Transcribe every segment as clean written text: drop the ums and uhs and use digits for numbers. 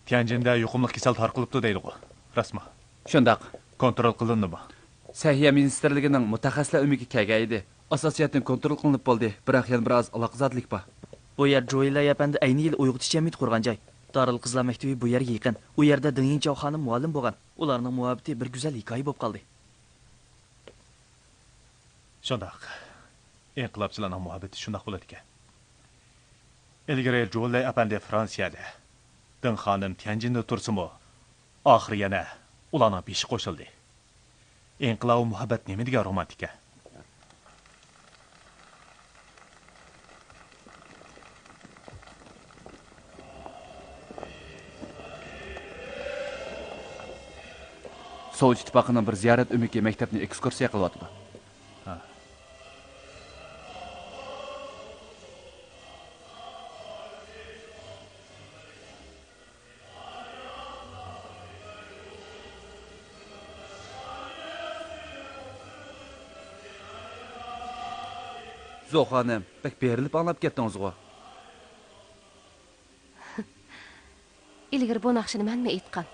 Tianjin'de yuqumli kasal tarqılıptı deydi o. Rasma. Şundaq. Kontrol qılındı mı? Səhiyyə ministerligining mutaxassislar ömüge kelgan edi. Asosiyatdan kontrol qilinib bo'ldi, biroq yana biroz aloqazodlik bor. Bu yer Joyla yapanda ayni yil uyg'otish jamiyat qurgan joy. Darul qizlar maktabi bu yerga yaqin. U yerda Dinginchow xonim muallim bo'lgan. Ularning muhabbati bir go'zal hikoya bo'lib qoldi. Shundaq. İnqilobchilarning muhabbati shundaq bo'ladi ekan. Ilgari Jo'llay apandi Fransiyada. Din xonim Tianjinda tursimi? Oxiri yana ularning beshi qo'shildi. İnqilob muhabbat nima degan romantika? Sovet İttifaqının bir ziyorat ömüge maktabni ekskursiya qilyapti. Zo'xonim, bak berilib anlab ketdingiz-ku. Ilgari bu naqshini menmi aytgan?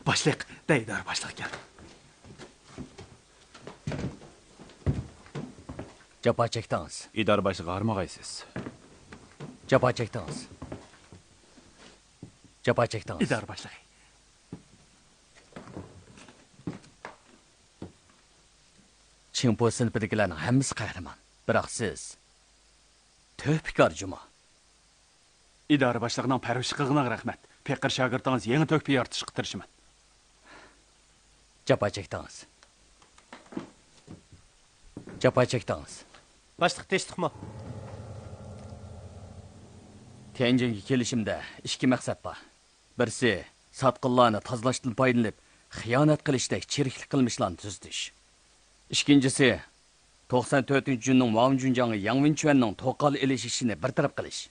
Başliq, daydar başliq gel. Japa çekdiniz. İdare başlığı harmag'aysiz. Japa çekdiniz. Japa çekdiniz. İdare başliq. Çinpo sinfidagilarning hammasi qahramon. Biroq siz to'pikor juma. İdare başliqning parvish qilganiga rahmat. Peqir shogirdingiz yangi to'kpi yaratishga tirishiman. Japa çekdiniz. Japa çekdiniz. Başliq teşdiqmi? Tianjinga kelishimda ikki maqsad bor. Birisi sotqinlarni tozalashdan foydalanib, xiyonat qilishdek chiriklik qilmishlarni tuzish. İkincisi 94-yilning Wang Junjiangga Yang Wenquanning to'qol elish ishini bartaraf qilish.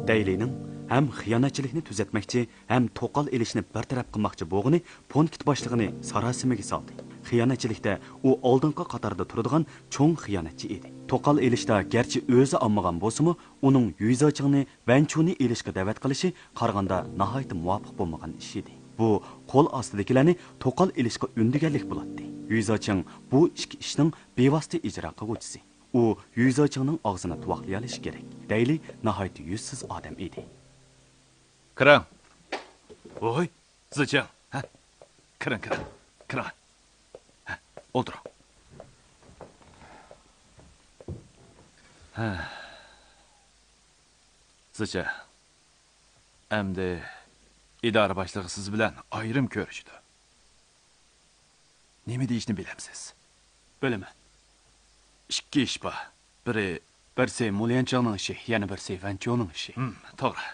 Daylining ham xiyonatchilikni tuzatmoqchi, ham to'qol elishni bartaraf qilmoqchi bo'lg'ini punkt boshlig'ini sarosimiga soldi. Xiyonatchilikda u oldingi qatorda turadigan cho'ng xiyonatchi edi. To'qol elishda garchi o'zi olmagan bo'lsa-mu, uning Yuizochingni Vanchuni elishga da'vat qilishi qaraganda nihoyat muvofiq bo'lmagan ish edi. Bu qo'l ostidagilarni to'qol elishga undiganlik bo'ladi. Yuizoching bu ikki ishning bevosita ijro qiluvchisi. U Yuizochingning og'zini tuvoqlay olishi kerak. Dayli nihoyat yuzsiz odam edi. Kiring. Voy, Zichang. Ha? Kiring. Kiring. Ha, o'tiring. Ha. Zichang. Endi idora boshlig'i siz bilan ayrim ko'rishdi. Nima deyishni bilamsiz? Bilaman. İkki ish bor. Birsi Mulyanchangning ishi, yana birsi Vanchoning ishi. To'g'ri.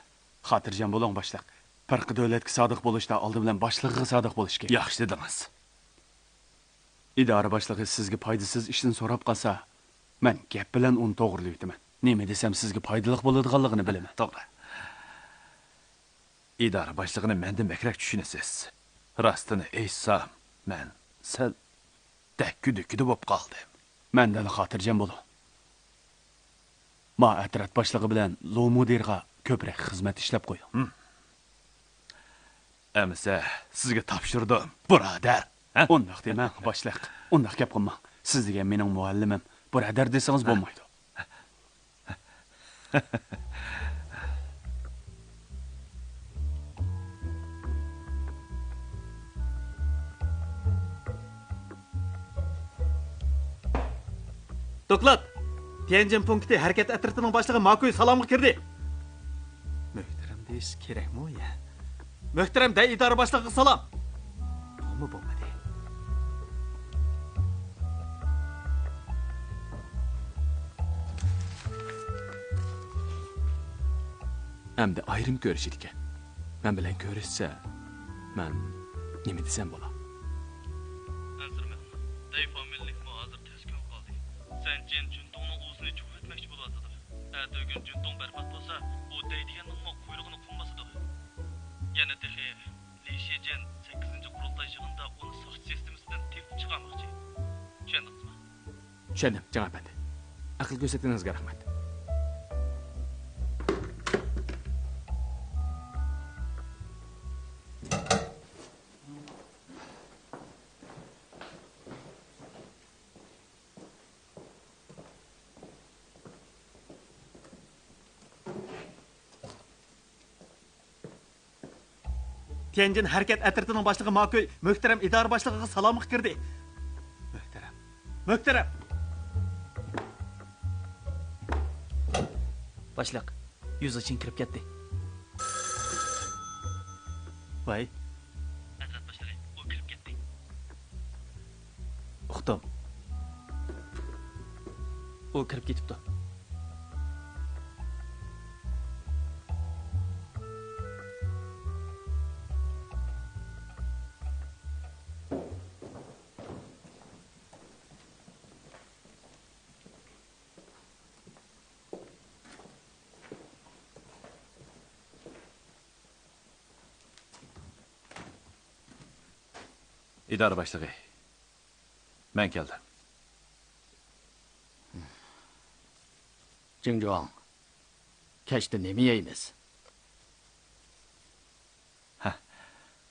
Xotirjam bo'ling boshliq. Farqi davlatga sodiq bo'lishda oldi bilan boshlig'iga sodiq bo'lish kerak. Yaxshi dedingiz. İdora boshlig'i sizga foydasiz ishni so'rab qolsa, men gap bilan uni to'g'rilayman. Nima desam sizga foydali bo'ladiganligini bilaman. To'g'ri. İdora boshlig'ini mendan bakrak tushunasiz. Rostini aytsam, men sal dakku-dukku bo'lib qoldim. Mendan xotirjam bo'ling. Ma atrat boshlig'i bilan Lomudirga ko'proq xizmat ishlab qo'ying. Amsa sizga topshirdim, birodar. Undaq demang, boshliq. Undaq gap qilmang. Siz degan mening muallimim. Birodar desangiz bo'lmaydi. Doklad. Tianjin punkti harakat atritining boshlig'i Makoy salomga kirdi. Muhtaram deyish kerakmi ya? Muhtaram da idora boshlig'iga salom. Nima bo'lmadi? Endi ayrim ko'rishdik. Men bilan ko'rishsa, men nima desam bo'lar? Azirman. Day familiyakmi hozir tashkil qildi. Sen Jen Juntongning o'zini cho'kitmoqchi bo'lyapti. Ertaga Juntong barbat bo'lsa, u deydiganning quyrug'ini qilmasdi. Yana tehi Li Shijen 8-qurultoy yig'inida uni soch sistemasidan tepib chiqarmoqchi. Tushundingizmi? Tushundim, janob efendi. Aql ko'rsatganingizga rahmat. Tianjin harakat atritining boshlig'i Makoy muhtaram idora boshlig'iga salomga kirdi. Muhtaram. Boshliq, yuz için kirib ketdi. Voy, Hazrat boshlig'i, u kirib ketdi. Uqdim. U kirib ketibdi. İdare başlığı. Ben geldim. Jingjuang, kechda nima yeymiz?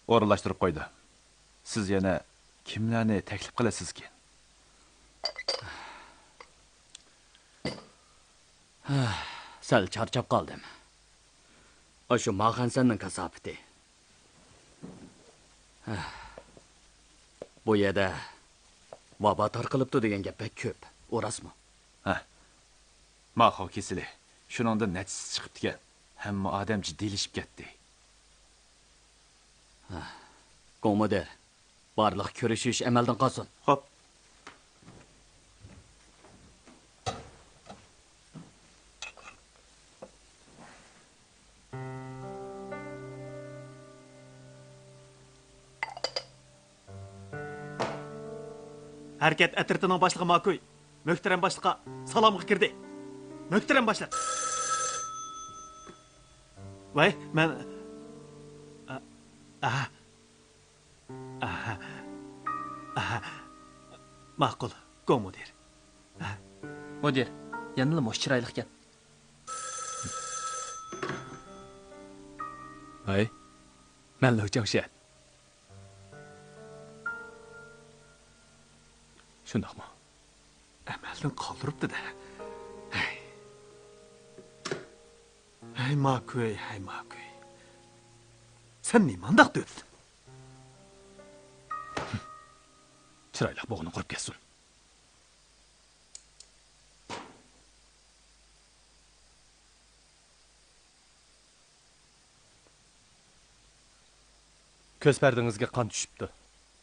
O'rinlashtirib qo'ydi. Siz yana kimlarni taklif qilasiz ki? Sal charchab qoldim. O'sha Mag'ansanning kasofati. Bu yerda vabo tarqalibdi degan gap pek ko'p. Orasmi? Mahov kesili. Shuningda natijasi chiqibdi ekan. Hamma odam jiddiylashib ketdi. Komoder, barliq ko'rishish amaldan qolsin. Xo'p. harakat atritining boshlig'i Makoy muhtaram boshliqqa salomga kirdi. Muhtaram boshliq. Voy, men ma'qul, komodir. Mudir, yanıla moş chiroyli ekan. Ay, men Lu Jiangshan. Shundaqmi? Amaldan qoldiribdi-da. Hey Makoy, hey Makoy. Sen nimandaq dördün? Chiroyli bo'g'ini qurib ketsin. Көз perdingizga qon tushibdi.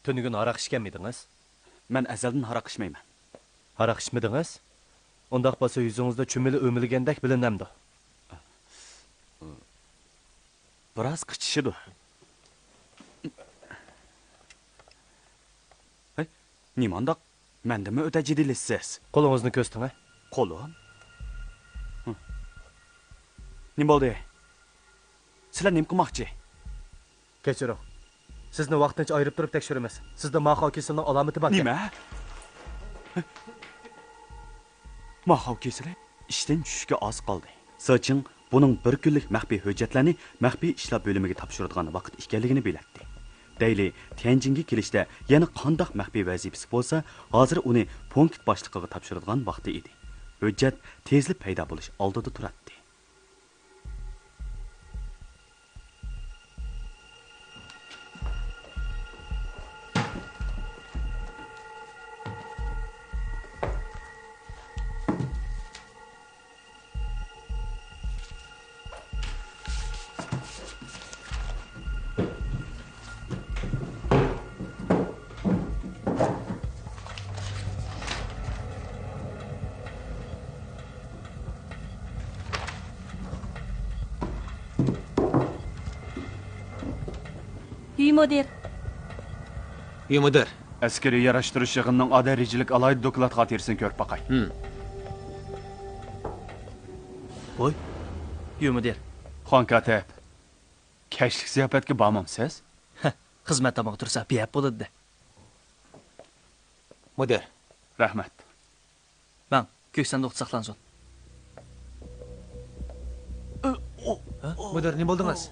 Tunigun aroq ichganmidingiz? Men azaldan haroq ichmayman. Aroq ichmidingiz? Undaq bo'lsa yuzingizda chumili o'milgandek bilinamdi. Biroz qichishidi. Hey, nimandaq? Mendimi o'ta jiddiylasisiz? Qo'lingizni ko'sting, ha? Qo'lim? Nima bo'ldi? Sizlar nima qilmoqchi? Kechiring. Sizni vaqtincha ayirib turib tekshiramiz. Sizda Mahov kesilning alomati bor. Nima? Mahov kesili ishdan tushishga oz qoldi. Soching buning bir kunlik maxfiy hujjatlarni maxfiy ishlar bo'limiga topshiradigan vaqt ekanligini belirtdi. Deyli Tianjinga kelishda yana qandoq maxfiy vazifasi bo'lsa, hozir uni punkt boshlig'iga topshiradigan vaqti edi. Hujjat tezlik paydo bo'lish oldida turadi. Müdir. Müdir. Askariy yarashtirish yig'inining adarijilik alayda doklad xotirasini ko'rib baqay. Voy, Mudir. Xon katib. Kashlik ziyofatga bormamsiz? Xizmat tamoq tursa biyab bo'ladi. Müdir. Rahmat. Men ko'k sanduq saqlansin. Mudir, nima bo'ldingiz?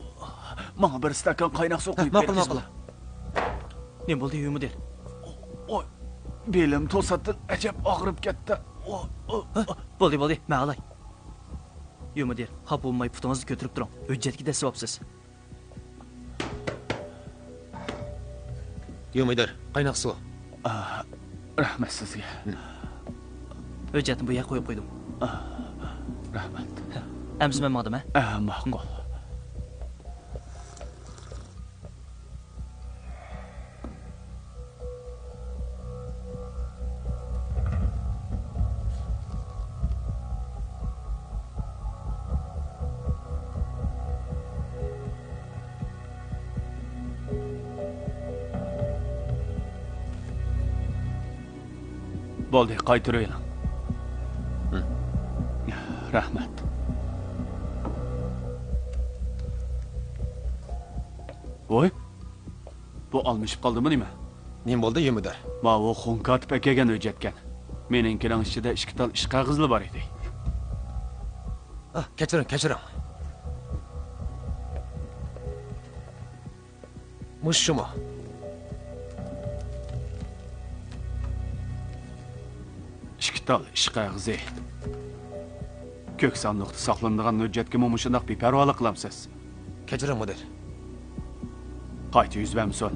Menga bir stakan qaynoq suv quyib Ma'qul, ma'qul. Nima bo'ldi, Mudir? Oy, belim to'satdan ajab og'rib ketdi. Bo'ldi, men alay. Mudir, xap bo'lmay putingizni ko'tarib turing. Hujjatga dasibsiz. Yumidir, qaynoq suv. Rahmat sizga. Hujjatni bu yerga qo'yib qo'ydim. Rahmat. Amsi men maqdim, Ma'qul. Bo'ldi, qaytaravering. Rahmat. Voy. Bu almışıp qaldımı nima? Nim bo'ldi, Yumidir? Ma o xonkatib akagan hujjatgan. Meningkining ichida 2 tal ish qog'ozi bor edi. Kechiring. Mushumi? İki tal ish qog'ozi. Ko'k sandiqda saqlanadigan hujjatga shundoq beparvolik qilamsiz. Kechiring, mudir. Qayta yuz bermisan.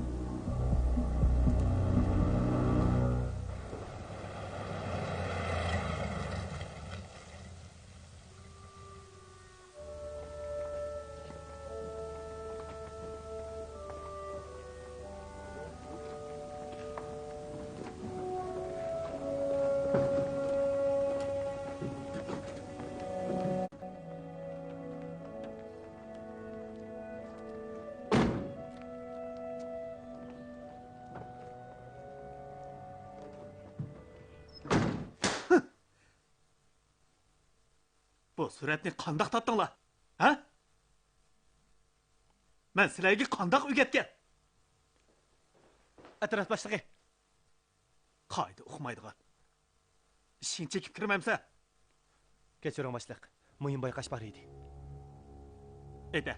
Bu suratni qandaq topdinglar? Ha? Men sizlarga qandaq o'rgatgan? Atrof boshlig'i. Qayda uqmaydigan. Ishing chekib kirmamsa? Kechiring boshliq. Muhim bayqash bor edi. Eda.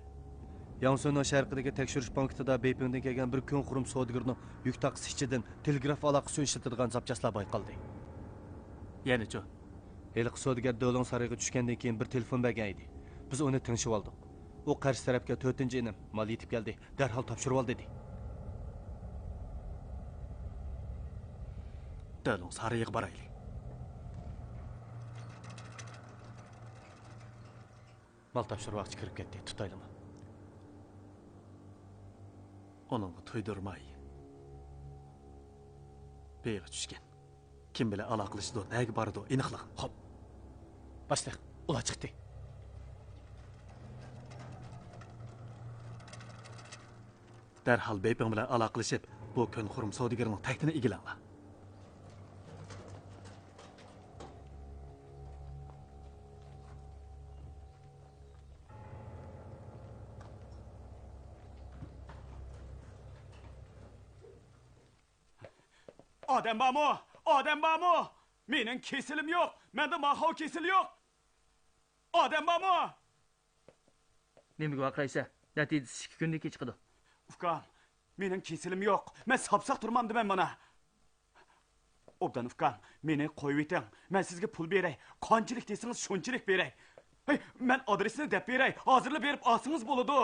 Yansuning sharqidagi tekshirish punktida Beypingdan kelgan bir kun qurum savdogarining yuk taqisi ichidan telegraf aloqasi ishlatadigan zapchastlar bayqaldi. Yana-chi? Heliq savdogar Do'lon sarayga tushgandan keyin bir telefon bergan edi. Biz uni tinchib oldik. U qarshi tarafga 4-inim mal yetib keldi. Darhol topshirib ol dedi. Do'lon sarayga boraylik. Mal topshirmoqchi kirib ketdi. Tutaylimi? Onu to'ydirmay. Beyga tushgan. Kim bilan aloqalashdi, nega bordi, aniqlik. Xo'p. Boshliq, ular chiqdi. Darhol Beyping bilan aloqalashib, bu kun xurum savdogarining taxtini egilanglar. Odam bormi? Odam bormi? Mening kesilim yo'q. Menda mahov kesili yo'q. Odam bormi? Nimaga vaqaysa? Natijasi 2 kundan keyin chiqadi. Ufkan, mening kesilim yo'q. Men sapsaq turmamdi men mana. Obdan Ufkan, meni qo'yib eting. Men sizga pul beray. Qanchalik desangiz shunchalik beray. Hey, men adresini deb beray. Hozirlab berib olsangiz bo'ladi.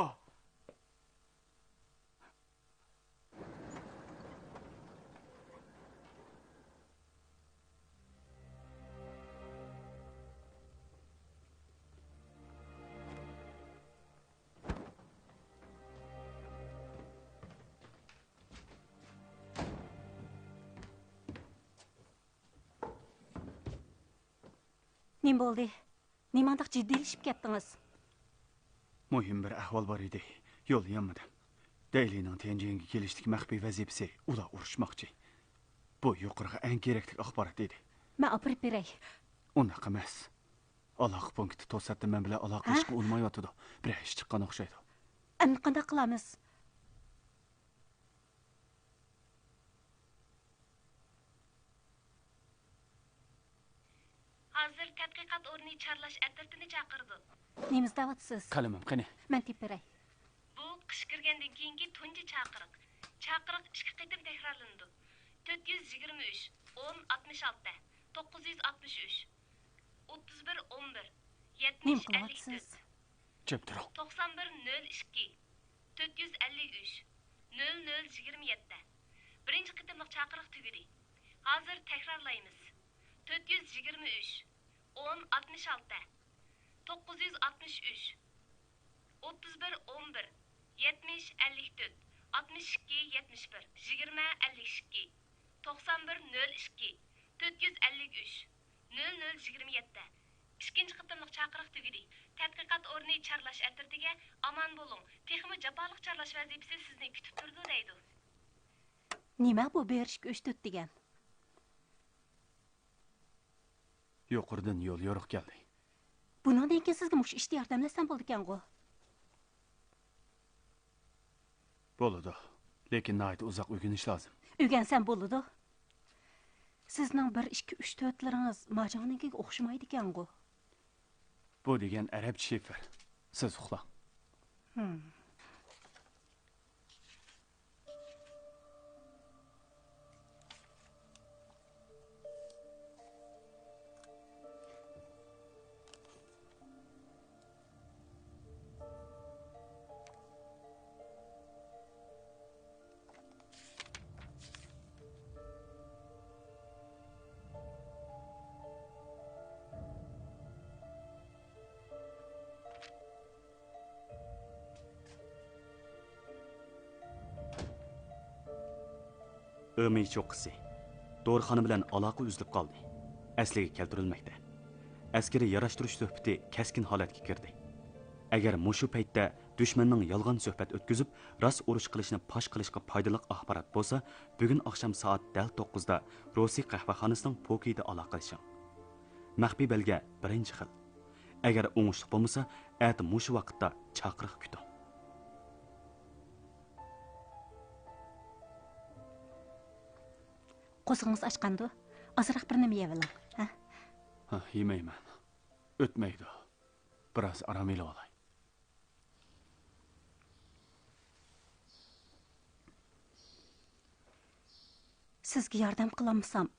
Nim bo'ldi? Nimandaq jiddiylashib ketdingiz? Muhim bir ahvol bor edi. Yo'l yanmadim. Daylining Tianjinga kelishlik maxfiy vazifasi ular urushmoqchi. Bu yuqoriga eng kerakli axborot edi. Men opirib beray. Unaqa emas. Aloqa punkti to'satdan men bilan aloqalashishga ulmayotdi. Bir ish chiqqan o'xshaydi. Endi qanday qilamiz? Hozir tadqiqot o'rni charlash atirtini chaqirdi. Nima izdavatsiz? Qalamim qani? Men tep beray. Bu qish kirgandan keyingi tunji chaqiriq. Chaqiriq 2 qitim takrorlandi. 423 1066 963 31 11 Nima 70 qilyapsiz? Jep turing. 91 02 453 0027 birinchi qitimliq chaqiriq tugidi. Hozir takrorlaymiz. 423 1066 963 31 11 70 54 62 71 20 52 91 02 453 0027 İkinci qitimliq chaqiriq tugidi. Tadqiqot o'rni charlash atritiga aman bo'ling. Texmi jafoliq charlash vazifasi sizni kutib turdi deydi. Nima bu berishga 3-4 degan? Yuqoridan yo'l yo'riq keldi. Buningdan keyin sizga mush ishda yordamlasam bo'ldi ekan-ku. Bo'ladi. Lekin nayt uzoq o'rganish lozim. O'rgansam bo'ladi. Sizning 1 2 3 4laringiz marjonikiga o'xshamaydi ekan-ku. Bu degan arabcha shifr. Siz uxlang. Ömey cho'qqisi dorixona bilan aloqa uzilib qoldi. Asliga keltirilmoqda. Askari yarashtirish suhbati keskin holatga kirdi. Agar mushu paytda dushmanning yolg'on suhbat o'tkazib, rost urush qilishni fosh qilishga foydali axborot bo'lsa, bugun oqshom soat 9 da Rossiya qahvaxonasining pokida aloqalashing. Maxfiy belga birinchi xil. Agar o'ngishli bo'lmasa, at mushu vaqtda chaqiriq kuting. Qo'zig'ingiz ochqandi. Ozroq bir nima yevalang, ha? Ha, yemayman. O'tmaydi. Biroz aram ila olay. Sizga yordam qilolmasam,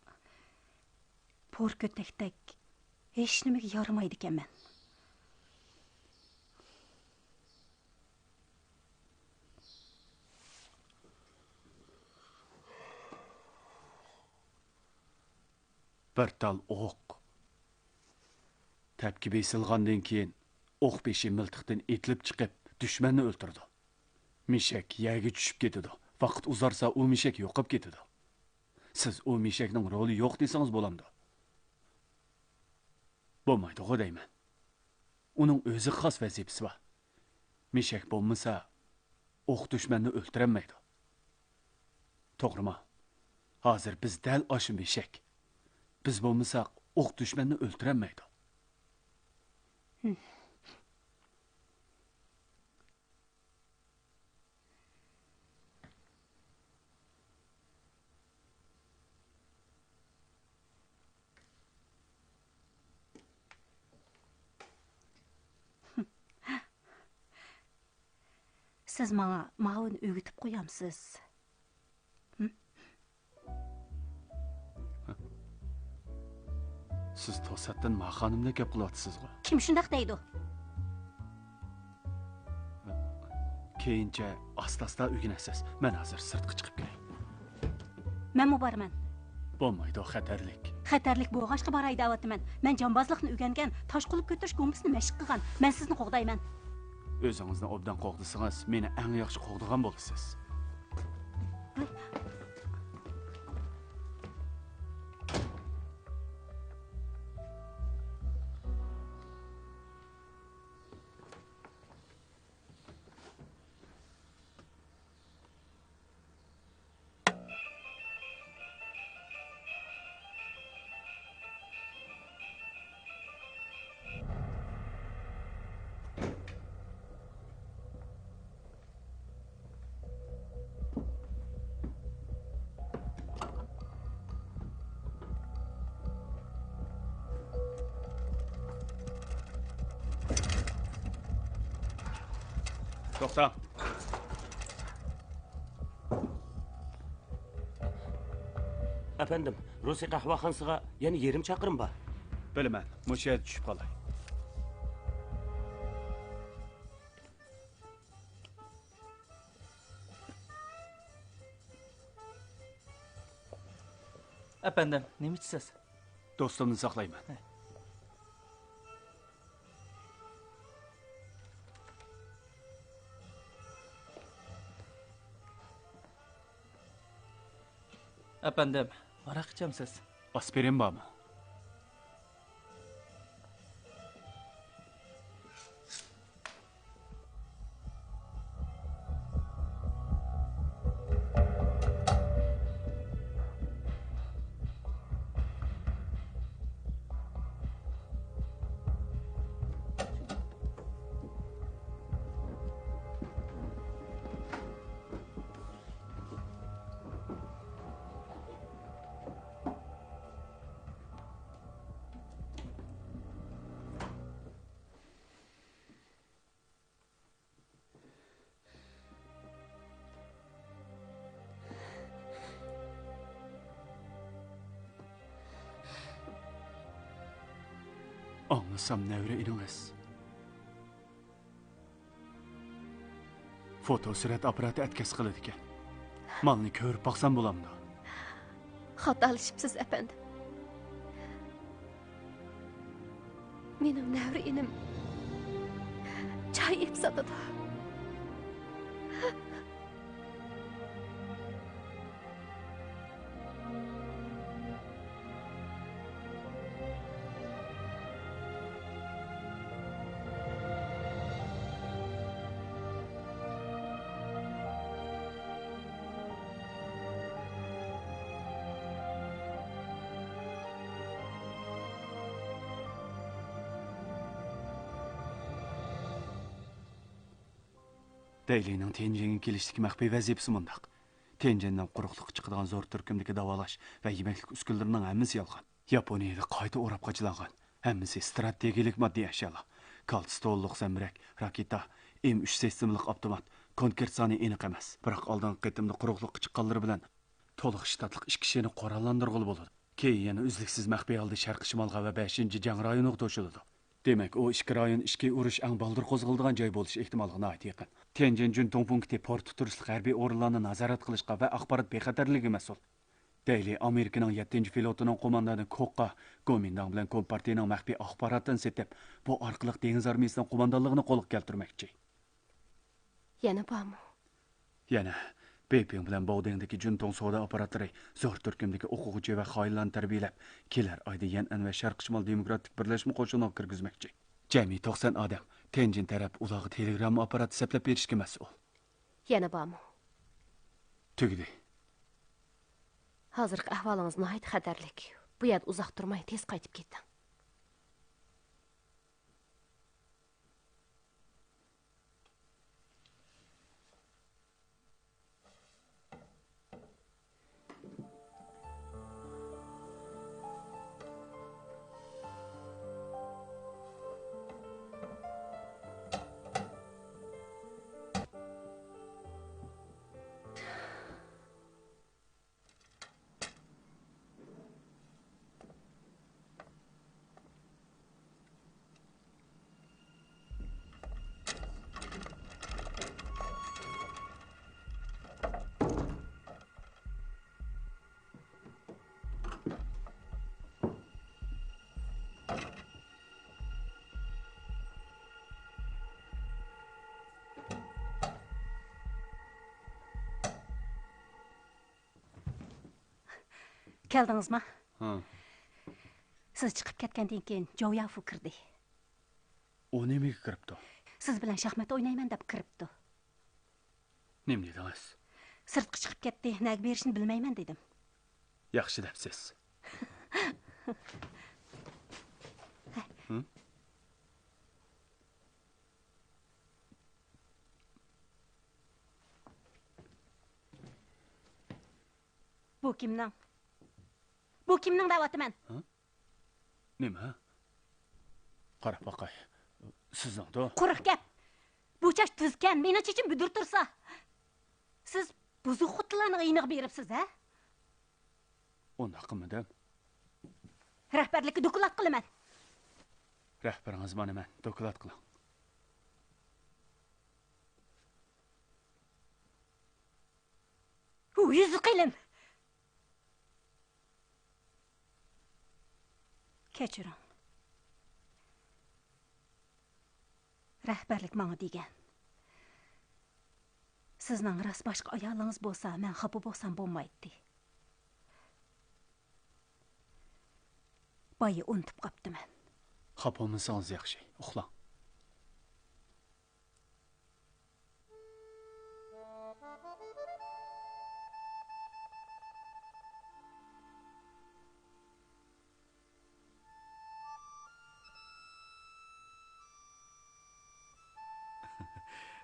po'r ko'takdek hech nimaga yaramaydi ekanman. Bir tal o'q. Tapki besilgandan keyin o'q beshi miltiqdan etilib chiqib, dushmanni o'ltirdi. Mishak yaga tushib ketdi. Vaqt uzarsa u mishak yo'qib ketdi. Siz u mishakning roli yo'q desangiz bo'lamdi. Bo'lmaydi, deyman. Uning o'zi xos vazifasi bor. Mishak bo'lmasa, o'q dushmanni o'ltirolmaydi. To'g'rimi? Hozir biz dal oshim mishak. Biz bo'lmasak, o'q dushmanni o'ltirolmaydi. Siz menga ma'un o'gitib qo'yamsiz. Siz to'satdan maxonimda gap qilyapsizmi? Kim shundaq deydi? Keyincha asta-asta o'rganasiz. Men hozir sirtqa chiqib kelay. Men muborman. Bo'lmaydi, xatarlik. Xatarlik bo'lg'ashqa boray da'vatman. Men jonbozlikni o'rgangan, tosh qilib ko'tarish go'mbisini mashq qilgan. Men sizni qo'g'dayman. O'zingizni obdan qo'g'disangiz, meni eng yaxshi qo'g'digan bo'lasiz. To'xta. Efendim, Rusiya qahvaxonasiga yana yerim chaqirim bor. Bilaman, musha tushib qolay. Efendim, nima ichsiz? Do'stimni saqlayman. Efendim, aroq ichamsiz? Aspirin bormi? Anlasam nevre inanız. Fotosurat aparatı etkisi qiladi ekan. Malni ko'rib baqsam bo'lamdi. Xatalashibsiz, efendim. Mening navri inim choy ep sotadi. Deylining Tianjinga kelishdagi maxfiy vazifasi mundaq. Tianjindan quruqliq chiqadigan zo'r turkumdagi davolash va yemaklik uskunalarining hammasi yolg'on. Yaponiyada qayta o'rab qochilangan. Hammasi strategik moddiy ashyolar. Kalstolliq zamrak, raketa, M3 sistemlik avtomat, konkret soni aniq emas. Biroq oldingi qitimda quruqliqqa chiqqanlari bilan to'liq shtatlik 2 kishini qurollantirg'ili bo'ladi. Keyin yana uzluksiz maxfiy holda sharq shimolga va 5-jang rayoniga to'shiladi. Demek o ishki rayon ishki urush ang baldır qo'zg'aldigan joy bo'lish ehtimoliga nihoyat yaqin. Tianjin Juntong punkti port turistlik harbiy o'rinlarni nazorat qilishga va axborot bexatarligi mas'ul. Deyli Amerikaning 7-flotining qo'mondoni Koqqa Gomindang bilan Kompartiyaning maxfiy axborotini setib, bu orqali dengiz armiyasining qo'mondonligini qo'lga keltirmoqchi. Yana bormi? Yana Beiping bilan Baodengdagi Juntong savdo operatori zo'r turkumdagi o'quvchi va xoinlarni tarbiyalab, kelar oyda Yan'an va Sharq Shimol demokratik birlashma qo'shiniga kirgizmoqchi. Jami 90 odam Tianjin taraf ularga telegram apparati saplab berishga mas'ul. Yana bormi? Tugdi. Hozirgi ahvolingiz nihoyat xatarlik. Bu yerda uzoq turmay tez qaytib keting. Keldingizmi? Ha. Siz chiqib ketgandan keyin Zhou Yafu kirdi. O nimaga kiribdi? Siz bilan shaxmat o'ynayman deb kiribdi. Nima dedingiz? Sirtqa chiqib ketdi, nag berishni bilmayman dedim. Yaxshi debsiz. Bu kimning? Bu kimning da'vatiman? Nima? Qarab boqay. Sizning-da. Quruq gap. Bu chash tuzkan, meni chechim budur tursa. Siz buzuq xutlarni iyniq beribsiz, ha? Unda qilmadim. Rahbarlikka doklad qilaman. Rahbaringiz manaman, doklad qiling. U yuzi qilim. Kechiring. Rahbarlik menga degan. Sizning rost boshqa ayolingiz bo'lsa, men xafa bo'lsam bo'lmaydi. Boyi unutib qopdiman. Xafa bo'lmasangiz yaxshi, uxlang.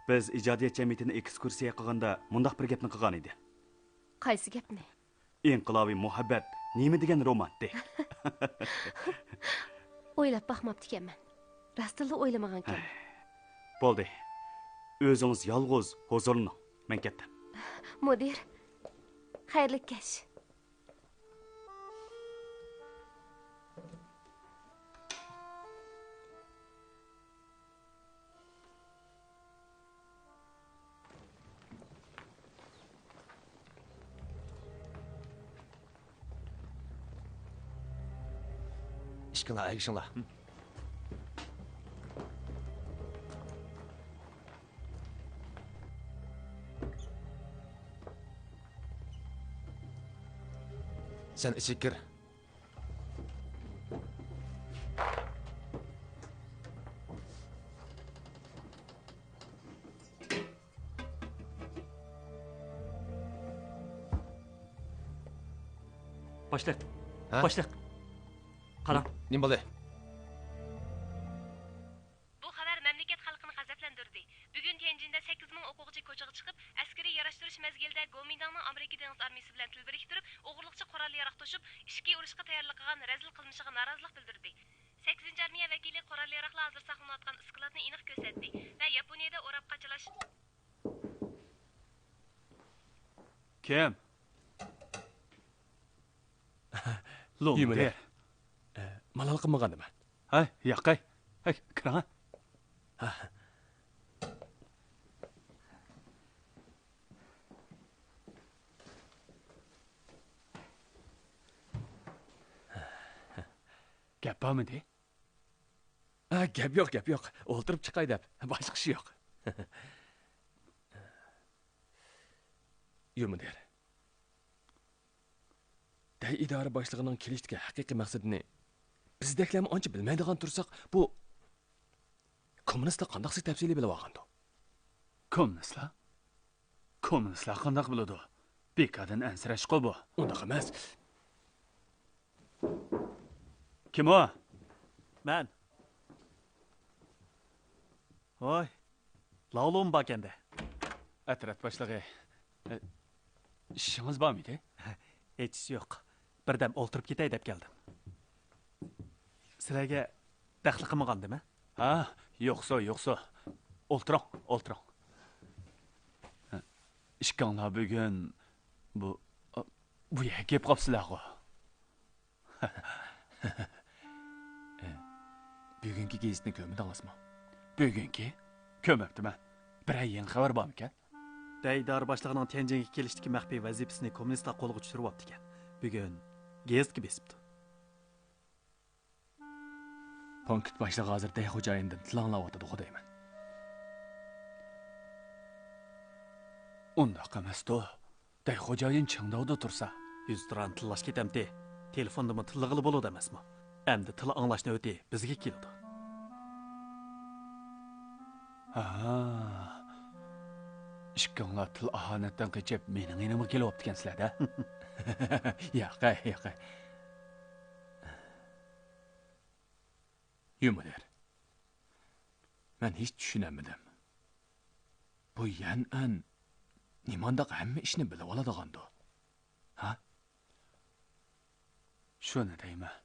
Biz ijodiyat jamiyatini ekskursiya qilganda mundaq bir gapni qilgan edi. Qaysi gapni? Inqilobiy muhabbat nima degan romanti? O'ylab baxmabdi ekanman. Rostila o'ylamagan ekanman. Bo'ldi. O'zingiz yolg'iz huzurlaning. Men ketdim. Mudir, xayrli kech. İşkınla, ayışınla. Sen içi gir. Başla. Ha? Başla. Qarang. Nima bo'ldi? Bu xabar mamlakat xalqini g'azablantirdi. Bugun Tianjinda 8 ming o'quvchi ko'chaga chiqib, askariy yarashtirish mezgilida Gomindanning Amerika dengiz armiyasi bilan til biriktirib, o'g'irliqchi qurolli yaroq to'shib, ishga urushga tayyorlik qilgan razil qilmishiga norozilik bildirdi. 8 armiya vakili qurolli yaroqlar hozir saqlanayotgan iskilotni aniq ko'rsatdi va Yaponiyada o'rab qachilash. Kim? Longde. Malal qilmagandim. Hay, yoqay. Hay, kirang. Gap bormidi? Gap yo'q. O'ltirib chiqay deb. Boshqa ish yo'q. Yurmudir. Day idora boshlig'ining kelishdagi haqiqiy maqsadini bizdeklarmi ancha bilmaydigan tursak, bu kommunistlar qanday tafsili bilib olgandi. Kommunistlar? Kommunistlar qanday biladi? Bekadan ansirash qol bu. Undoq emas. Kim o? Men. Voy. Lavlum bakende. Atrat boshlig'i. İşiniz bormidi? Hech yo'q. Birdam o'ltirib ketay deb keldim. Sizlarga daxli qilmagandimi? Ha, yo'qsa. O'ltiring. İşkanlar bugun bu yerga kelib qopsizlar-ku. Bugungi gazetni ko'rmadingizmi? Bugungi ko'mabdiman. Bir ay yangi xabar bormikan? Daydar boshlig'ining Tianjinga kelishdagi maxfiy vazifasini kommunistlar qo'lga tushiribdi ekan. Bugun gazetga besibdi. Punkt boshlig'i hozir day xo'jayindan tilanglayotdi, xudayman. Undaq emas-da. Day xo'jayin chingdovda tursa, 100 turan tillash ketamdi. Telefondimi tillig'ili bo'ladi emasmi? Endi tili anglashni o'ti bizga keladi. ha. İşkanlar til ahanatdan qochib mening enimga kelyapti ekansizlar-da. Yo'q. Yumudir. Men hech tushunamadim. Bu yan nimandaq hamma ishni bilib oladigandi. Ha? Shuni deyman.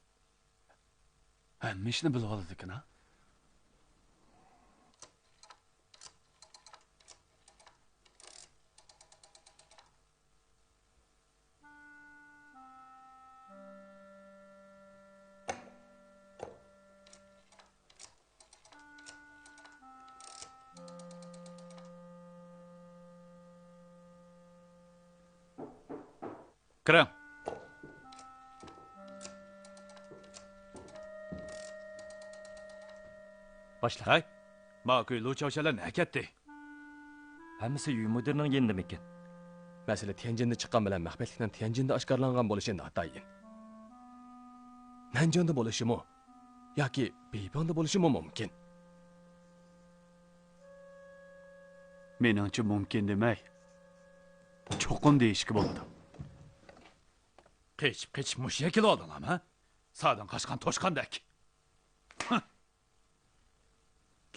Hamma ishni bilib oladi ekan-a? Kiring. Başla. Hay, Makuy Luçavşalar ne ketdi? Hammasi uy mudirining yendimikin. Masala Tianjinda chiqqan bilan maxfiyatlikdan Tianjinda oshkorlangan bo'lishi notayin. Nanjonda bo'lishimi yoki Beybonda bo'lishimi mumkin. Meningcha mumkin demay. Cho'qim deyishga bo'ladi. Qechib mush yakil olding ha? Sadan qaçqan toshqandek.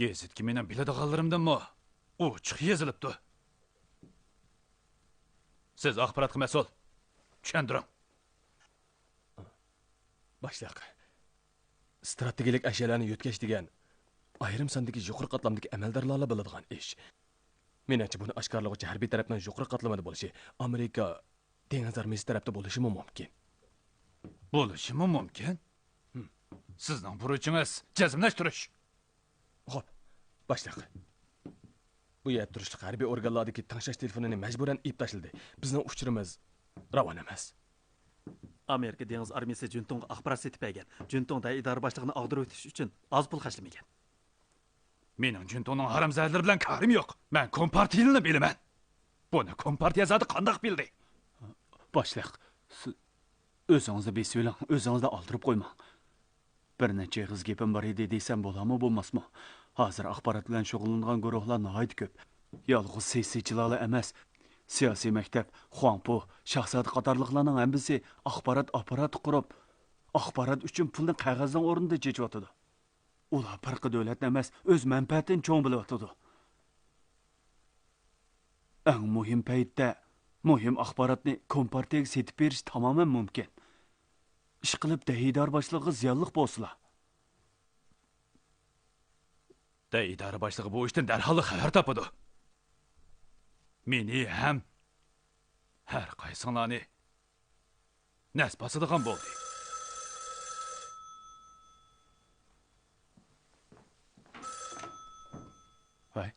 Gezitki menen biladiganlarimdanmi? Uchiq yezilibdi. Siz axborotga mas'ul. Tushundiring. Boshliq. Strategik ashyalarni yutkash degan ayrim sondagi yuqori qatlamdagi amaldorlarla biladigan ish. Menimcha buni oshkorlovchi harbiy tarafdan yuqori qatlamada bo'lishi, Amerika dengiz armiyasi tarafda bo'lishi mumkin. Bo'lishimi mumkin? Sizning burchingiz jazmlashtirish. Xo'p, boshliq. Bu yer turishli harbiy organlardagi tangshash telefonini majburan ip tashildi. Bizning uchurimiz ravon emas. Amerika dengiz armiyasi Juntonga axborot setib bergan. Juntongda idora boshlig'ini og'dirib o'tish uchun oz pul xarjlamagan. Mening Juntonning haramzadlar bilan karim yo'q. Men kompartiyani bilaman. Buni kompartiya zoti qandoq bildi? Boshliq, o'zingizni besyo'lang, o'zingizni oldirib qo'ymang. Bir necha ig'iz gapim bor edi desam bo'ladimi, bo'lmasmi? Hozir axborot bilan shug'ullangan guruhlar nihoyat ko'p. Yolg'iz siyosiyachilar emas, siyosiy maktab, Xuanpo, Shahzoda qatorliqlarning hammasi axborot apparati qurib, axborot uchun pulni qog'ozdan o'rnida chechyotdi. Ular farqi davlatni emas, o'z manfaatini cho'ng bilyotdi. Eng muhim paytda muhim axborotni kompartiyaga setib berish tamoman mumkin. Ish qilib idora boshlig'i ziyonliq bo'lsalar. Idora boshlig'i bu ishdan darhol xabar topadi. Meni ham har qaysinglarni nasib bosadigan bo'ldi. Vay.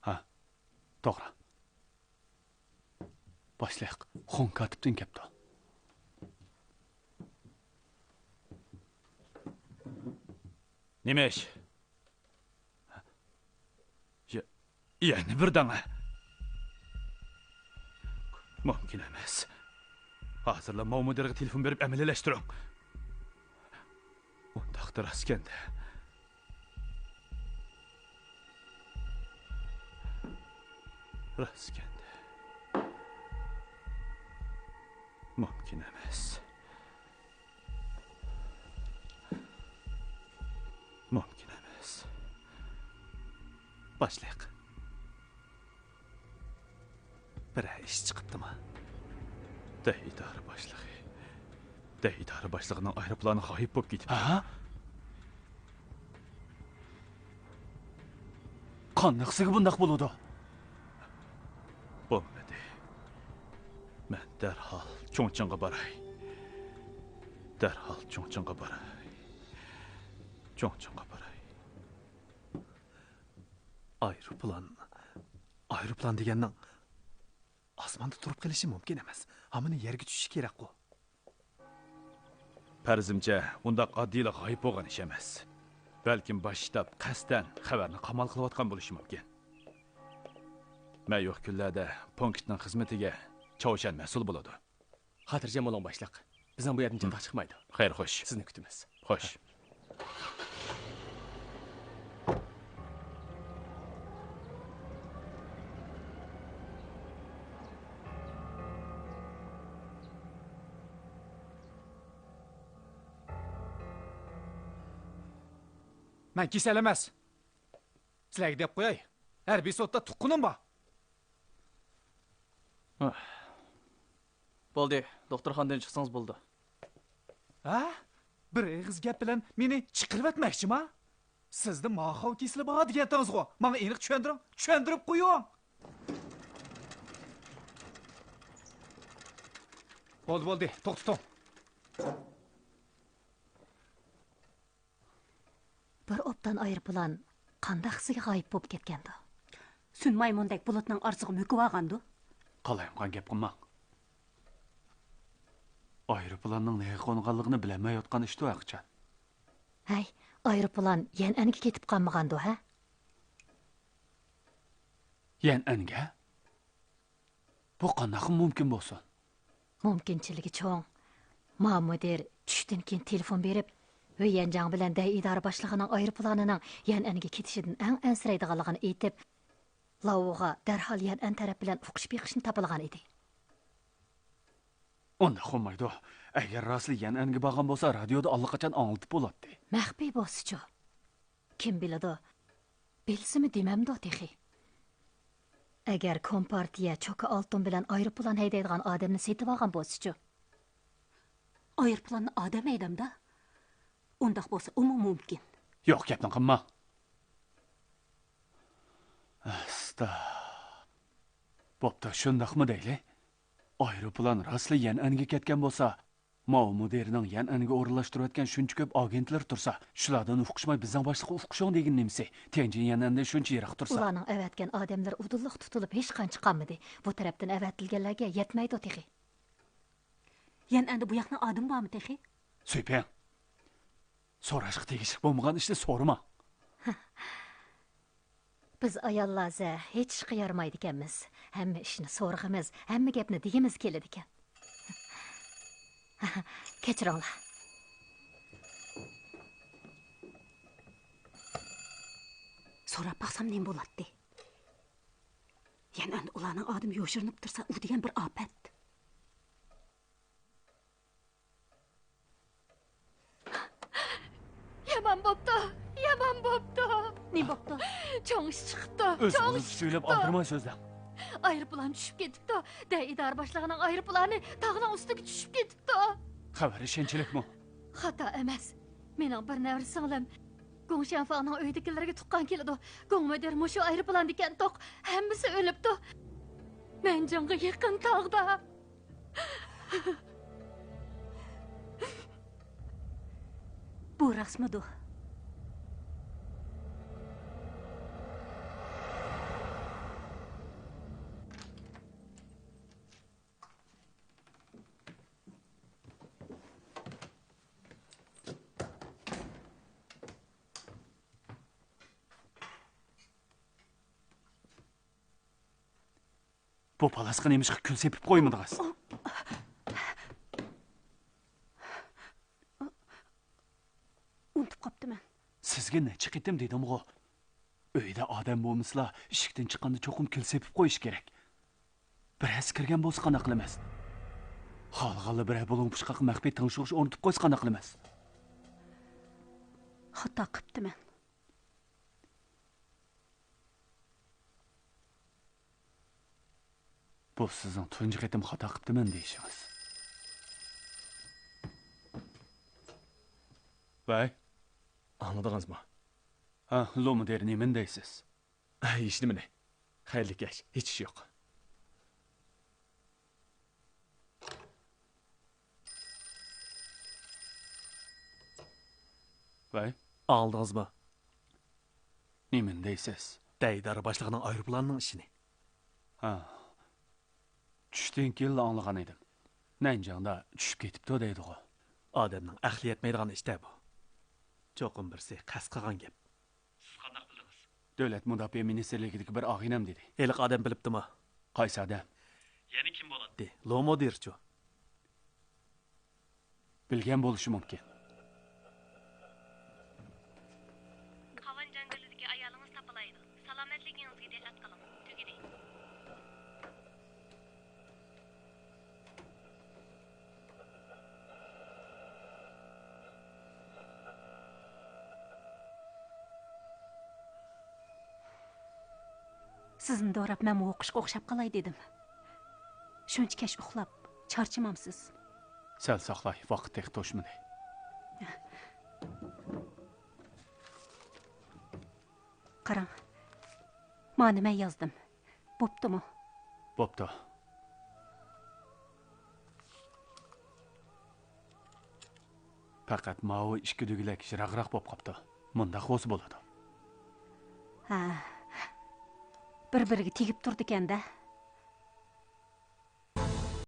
Ha, to'g'ri. Boshliq, xon katibdan kelibdi. Nima ish? Yani birdan. Mumkin emas. Hozirla mudirga telefon berib amaliyalashtiring. Undaqda raskanda. Raskanda. Mumkin emas. Mumkin emas. Boshliq. Bir ish chiqibdimi? Idora boshlig'i. Idora boshlig'ining aeroplani g'oyib bo'lib ketibdi. Ha? Qanaqasiga bundaq bo'ladi? Bo'lmadi. Men darhol Chongqingga boray. Chongqingga boray. Aeroplan deganning osmonda turib qilishi mumkin emas. Hamini yerga tushishi kerak-ku. Farzimcha, undaq oddiy g'oyib bo'lgan ish emas. Balkim bosh shtab qasddan xabarni qamal qilayotgan bo'lishi mumkin. Men yo'q kunlarda punktning xizmatiga Chavshan mas'ul bo'ladi. Xotirjam bo'ling boshliq. Bizning bu yerdan javob chiqmaydi. Xayr, xo'sh. Sizni kutamiz. Xo'sh. Men kasal emas. Sizlarga deb qo'yay. Harbiy sotda tuqqanim bor. Bo'ldi, doktorxonadan chiqsangiz bo'ldi. Ha? Bir ig'iz gap bilan meni chiqirib atmoqchimi? Sizni mahov kesilib bor deganingiz-ku. Menga aniq tushuntirib qo'ying. Bo'ldi, to'xtating. Bir obdan aeroplan qandaqsiga g'oyib bo'lib ketgandi. Sun maymondek bulutning orsig'i mukib olgandi. Qalayimgan gap qilmang. Aeroplanning nega qo'nganligini bilmayotgan ishdi vaqtcha. Hay, aeroplan Yan'anga ketib qolmagandi, ha? Yan'anga? Bu qanaqa mumkin bo'lsin? Mumkinchiligi cho'ng. Mudir tushdan keyin telefon berib, Yanjang bilan day idora boshlig'ining aeroplanining Yan'anga ketishidan eng ansiraydiganligini aytib, Lavuga darhol Yan'an taraf bilan o'qish beqishni topilgan edi. Unda olmaydi. Agar rostli Yan'anga borgan bo'lsa, radioda allaqachon anglitib bo'ladi. Maxfiy bo'lsa-chi? Kim biladi? Bilsimi demamdi texi. Agar kompartiya cho'ka oltin bilan aeroplan haydaydigan odamni setib olgan bo'lsa-chi? Aeroplanni odam haydamda? Undaq bo'lsa, mumkin. Yo'q, gapni qilma. Asta. Bo'pti, shundaqmi deyli? Aeroplan rostli Yan'anga ketgan bo'lsa, mudirning Yan'anga o'rinlashtirayotgan shuncha ko'p agentlar tursa, shulardan uqishmay bizning boshliq uqishon degan nimsi? Tianjin Yan'anda shuncha yiroq tursa. Ularning avatgan odamlar udulliq tutilib hech qancha qolmadi. Bu tarafdan avatilganlarga yetmaydi texi. Yan'anda bu yoqning odam bormi texi? So'ypang. So'rashga tegishli bo'lmagan ishni so'rama. Biz ayollarza hech ish qiyarmaydi ekanmiz. Hamma ishni so'rg'imiz, hamma gapni degimiz keladi ekan. Kechiringlar. So'rab baqsam nima bo'ladi? Yana ularning odam yo'shirinib tursa, u degan bir ofat. Yaman bo'pti. Yaman bo'pti. Ne bo'pti? Cho'ng ish chiqibdi. O'zingiz söylab aldırma sözler. Aeroplan tushib ketibdi. Day idora boshlig'ining aeroplani tog'ning ustiga tushib ketibdi. Xabari shenchilikmi? Xato emas. Mening bir navri singlim Gong Shanfaning uydagilarga tuqqan keladi. Gong mudir mushu aeroplan degan toq hammasi o'libdi. Men jonga yaqin tog'da. Bu rasmidi. Bu palasqa nemişqa kül sepib qo'ymadingiz? Unutib qoptiman. Sizga necha qitim dedim-ku. Uyda odam bo'lmasa, eshikdan chiqqanda cho'qim kül sepib qo'yish kerak. Biroz kirgan bo'lsa qanaqa qilmas? Xalqali bir bo'lib pushqaq maxfiy tanishuvchi unutib qo'ysa qanaqa qilmas? Xato qilibdiman. Bu sizning tunji qitim xato qilibdiman deyishingiz. Vay, anladingizmi? Ha, lo'mudir nima deysiz? Ishni mini. Xayrli kesh, hech ish yo'q. Vay, Aldingizmi? nima deysiz? Day idora boshlig'ining aeroplanining ishini. Ha. Tushdan keyin anglagan edim. Nanjangda tushib ketibdi deydi-ku. Odamning aqli yetmaydigan ishda bu. Cho'qim birsi qas qilgan gap. Siz qanday bildingiz? Davlat mudofaa ministrligidagi bir og'inam dedi. Eliq odam bilibdimi? Qaysi odam? Yana kim bo'ladi? Lomodirchu. Bilgan bo'lishi mumkin. Qavan janjalidagi ayolingiz topilaydi. Salomatligingizga diqqat qiling. Tugidi. Sizni do'rab men o'qishga o'xshab qolay dedim. Shuncha kesh uxlab, charchamamsiz. Sal saqlay, vaqt tek to'shmadi. Qarang. Men nima yozdim? Bo'ptimi? Bo'pti. Faqat ma'u ishki dugilak shiraqroq bo'lib qopti. Munda xo's bo'ladi. Ha. Bir-biriga tegib turdi ekanda.